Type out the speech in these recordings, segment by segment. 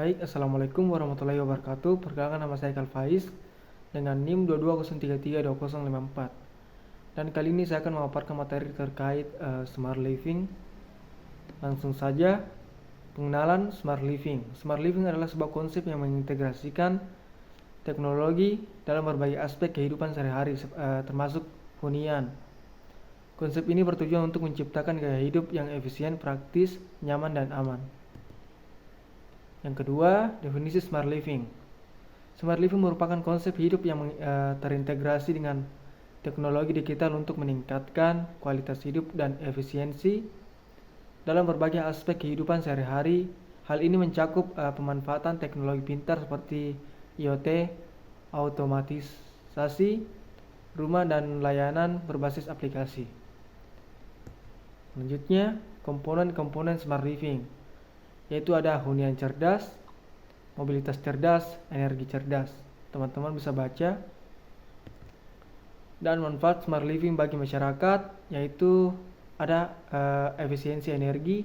Baik, Assalamualaikum warahmatullahi wabarakatuh. Perkenalkan, nama saya Kalfaiz dengan NIM 2203320054. Dan kali ini saya akan memaparkan materi terkait Smart Living. Langsung saja, pengenalan Smart Living. Smart Living adalah sebuah konsep yang mengintegrasikan teknologi dalam berbagai aspek kehidupan sehari-hari, termasuk hunian. Konsep ini bertujuan untuk menciptakan gaya hidup yang efisien, praktis, nyaman, dan aman. Yang kedua, definisi Smart Living. Smart Living merupakan konsep hidup yang terintegrasi dengan teknologi digital untuk meningkatkan kualitas hidup dan efisiensi dalam berbagai aspek kehidupan sehari-hari. Hal ini mencakup pemanfaatan teknologi pintar seperti IoT, otomatisasi rumah, dan layanan berbasis aplikasi. Selanjutnya, komponen-komponen Smart Living, yaitu ada hunian cerdas, mobilitas cerdas, energi cerdas. Teman-teman bisa baca. Dan manfaat Smart Living bagi masyarakat, yaitu ada efisiensi energi,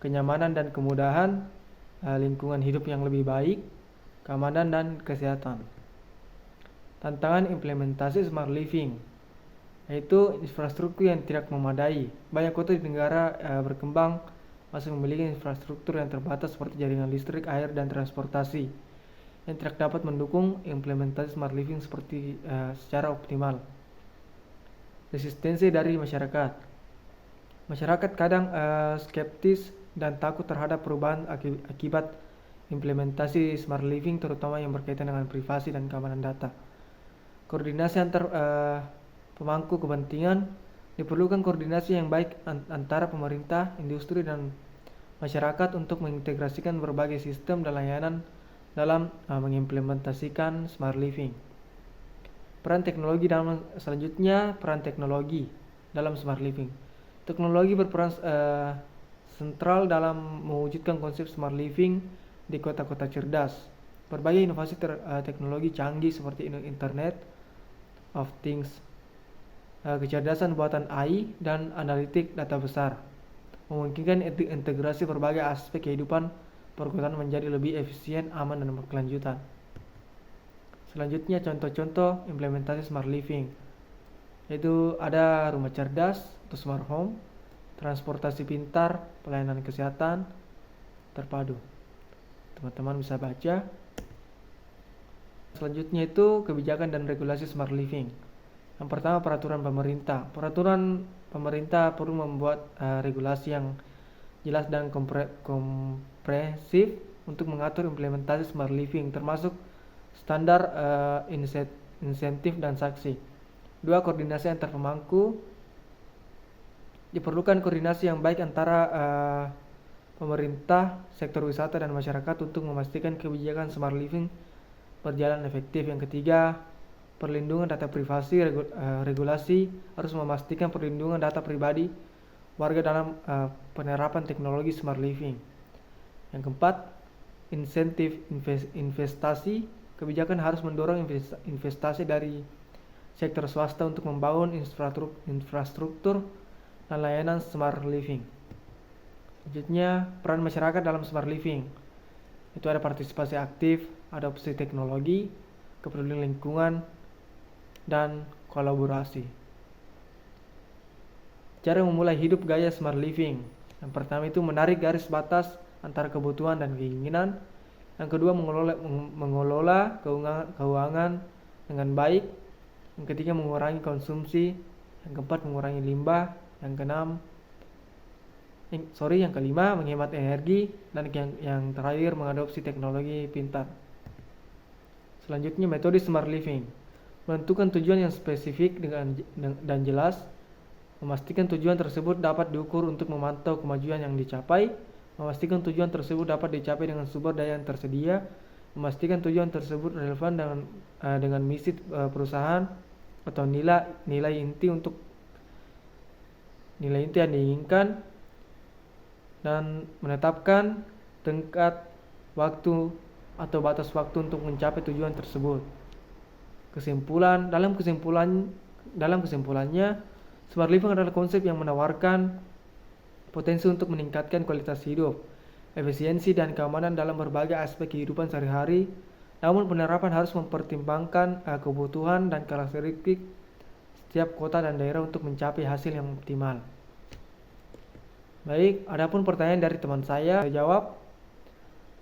kenyamanan dan kemudahan, lingkungan hidup yang lebih baik, keamanan dan kesehatan. Tantangan implementasi Smart Living, yaitu infrastruktur yang tidak memadai. Banyak kota di negara berkembang masih memiliki infrastruktur yang terbatas seperti jaringan listrik, air, dan transportasi yang tidak dapat mendukung implementasi Smart Living secara optimal. Resistensi dari masyarakat. Masyarakat kadang skeptis dan takut terhadap perubahan akibat implementasi Smart Living, terutama yang berkaitan dengan privasi dan keamanan data. Koordinasi antar pemangku kepentingan. Diperlukan koordinasi yang baik antara pemerintah, industri, dan masyarakat untuk mengintegrasikan berbagai sistem dan layanan dalam mengimplementasikan Smart Living. Peran teknologi peran teknologi dalam Smart Living. Teknologi berperan sentral dalam mewujudkan konsep Smart Living di kota-kota cerdas. Berbagai inovasi teknologi canggih seperti Internet of Things, kecerdasan buatan AI, dan analitik data besar memungkinkan integrasi berbagai aspek kehidupan perkotaan menjadi lebih efisien, aman, dan berkelanjutan. Selanjutnya, contoh-contoh implementasi Smart Living, yaitu ada rumah cerdas atau Smart Home, transportasi pintar, pelayanan kesehatan terpadu. Teman-teman bisa baca. Selanjutnya itu kebijakan dan regulasi Smart Living. Yang pertama, peraturan pemerintah. Peraturan pemerintah perlu membuat regulasi yang jelas dan komprehensif untuk mengatur implementasi Smart Living, termasuk standar insentif dan sanksi. Dua, koordinasi antar pemangku. Diperlukan koordinasi yang baik antara pemerintah, sektor wisata, dan masyarakat untuk memastikan kebijakan Smart Living berjalan efektif. Yang ketiga, perlindungan data privasi. Regulasi harus memastikan perlindungan data pribadi warga dalam penerapan teknologi Smart Living. Yang keempat, insentif investasi. Kebijakan harus mendorong investasi dari sektor swasta untuk membangun infrastruktur dan layanan Smart Living. Selanjutnya, peran masyarakat dalam Smart Living. Itu ada partisipasi aktif, adopsi teknologi, kepedulian lingkungan, dan kolaborasi. Cara memulai hidup gaya Smart Living. Yang pertama itu menarik garis batas antara kebutuhan dan keinginan. Yang kedua, mengelola keuangan dengan baik. Yang ketiga, mengurangi konsumsi. Yang keempat, mengurangi limbah. Yang kelima, menghemat energi. Dan yang terakhir, mengadopsi teknologi pintar. Selanjutnya, metode Smart Living. Menentukan tujuan yang spesifik dan jelas. Memastikan tujuan tersebut dapat diukur untuk memantau kemajuan yang dicapai. Memastikan tujuan tersebut dapat dicapai dengan sumber daya yang tersedia. Memastikan tujuan tersebut relevan dengan misi perusahaan atau nilai inti yang diinginkan, dan menetapkan tenggat waktu atau batas waktu untuk mencapai tujuan tersebut. Dalam kesimpulannya, Smart Living adalah konsep yang menawarkan potensi untuk meningkatkan kualitas hidup, efisiensi dan keamanan dalam berbagai aspek kehidupan sehari-hari. Namun penerapan harus mempertimbangkan kebutuhan dan karakteristik setiap kota dan daerah untuk mencapai hasil yang optimal. Baik, adapun pertanyaan dari teman saya jawab.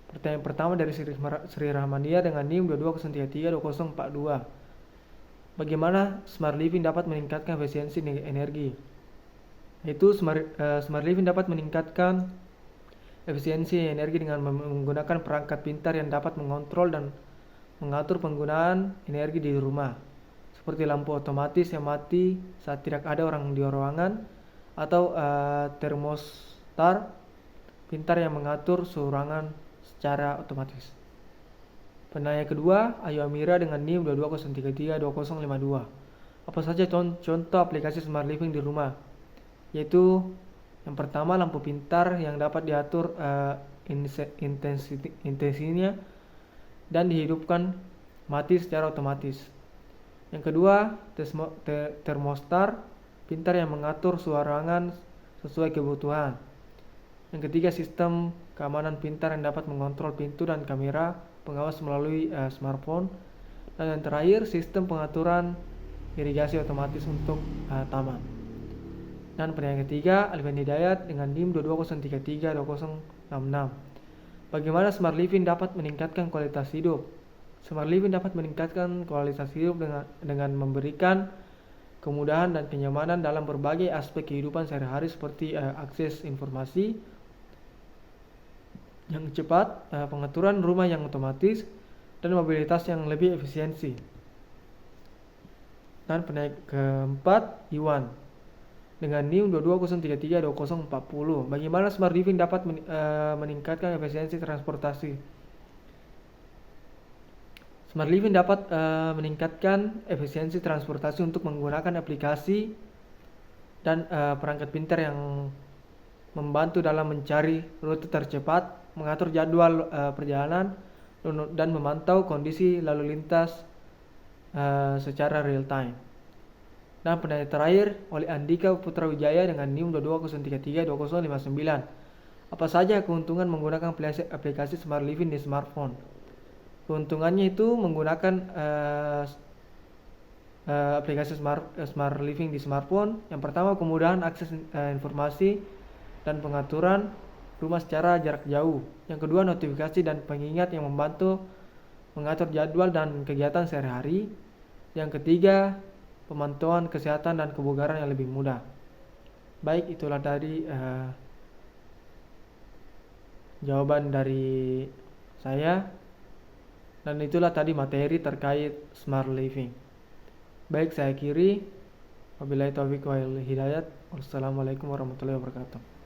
Pertanyaan pertama dari Sri Rahmania dengan NIM 2203332042. Bagaimana smart living dapat meningkatkan efisiensi energi? Yaitu smart living dapat meningkatkan efisiensi energi dengan menggunakan perangkat pintar yang dapat mengontrol dan mengatur penggunaan energi di rumah, seperti lampu otomatis yang mati saat tidak ada orang di ruangan, atau termostat pintar yang mengatur suhu ruangan secara otomatis. Penanya kedua, Ayu Amira dengan NIM 2203325052. Apa saja contoh aplikasi smart living di rumah? Yaitu yang pertama, lampu pintar yang dapat diatur intensitasnya dan dihidupkan mati secara otomatis. Yang kedua, termostat pintar yang mengatur suhu ruangan sesuai kebutuhan. Yang ketiga, sistem keamanan pintar yang dapat mengontrol pintu dan kamera pengawas melalui smartphone. Dan yang terakhir, sistem pengaturan irigasi otomatis untuk taman. Dan pertanyaan ketiga, Alfian Hidayat dengan NIM 22033266. Bagaimana smart living dapat meningkatkan kualitas hidup? Smart living dapat meningkatkan kualitas hidup dengan memberikan kemudahan dan kenyamanan dalam berbagai aspek kehidupan sehari-hari, seperti akses informasi yang cepat, pengaturan rumah yang otomatis, dan mobilitas yang lebih efisiensi. Dan penanya keempat, Iwan dengan NIM 2203322040. Bagaimana smart living dapat meningkatkan efisiensi transportasi? Smart living dapat meningkatkan efisiensi transportasi untuk menggunakan aplikasi dan perangkat pintar yang membantu dalam mencari rute tercepat, mengatur jadwal perjalanan, dan memantau kondisi lalu lintas secara real time. Dan penanya terakhir oleh Andika Putra Wijaya dengan NIM 2203325059. Apa saja keuntungan menggunakan aplikasi smart living di smartphone? Keuntungannya itu menggunakan aplikasi smart living di smartphone. Yang pertama, kemudahan akses informasi dan pengaturan rumah secara jarak jauh. Yang kedua, notifikasi dan pengingat yang membantu mengatur jadwal dan kegiatan sehari-hari. Yang ketiga, pemantauan kesehatan dan kebugaran yang lebih mudah. Baik, itulah tadi jawaban dari saya, dan itulah tadi materi terkait smart living. Baik, saya akhiri. Wabillahi taufiq wal hidayat. Wassalamualaikum warahmatullahi wabarakatuh.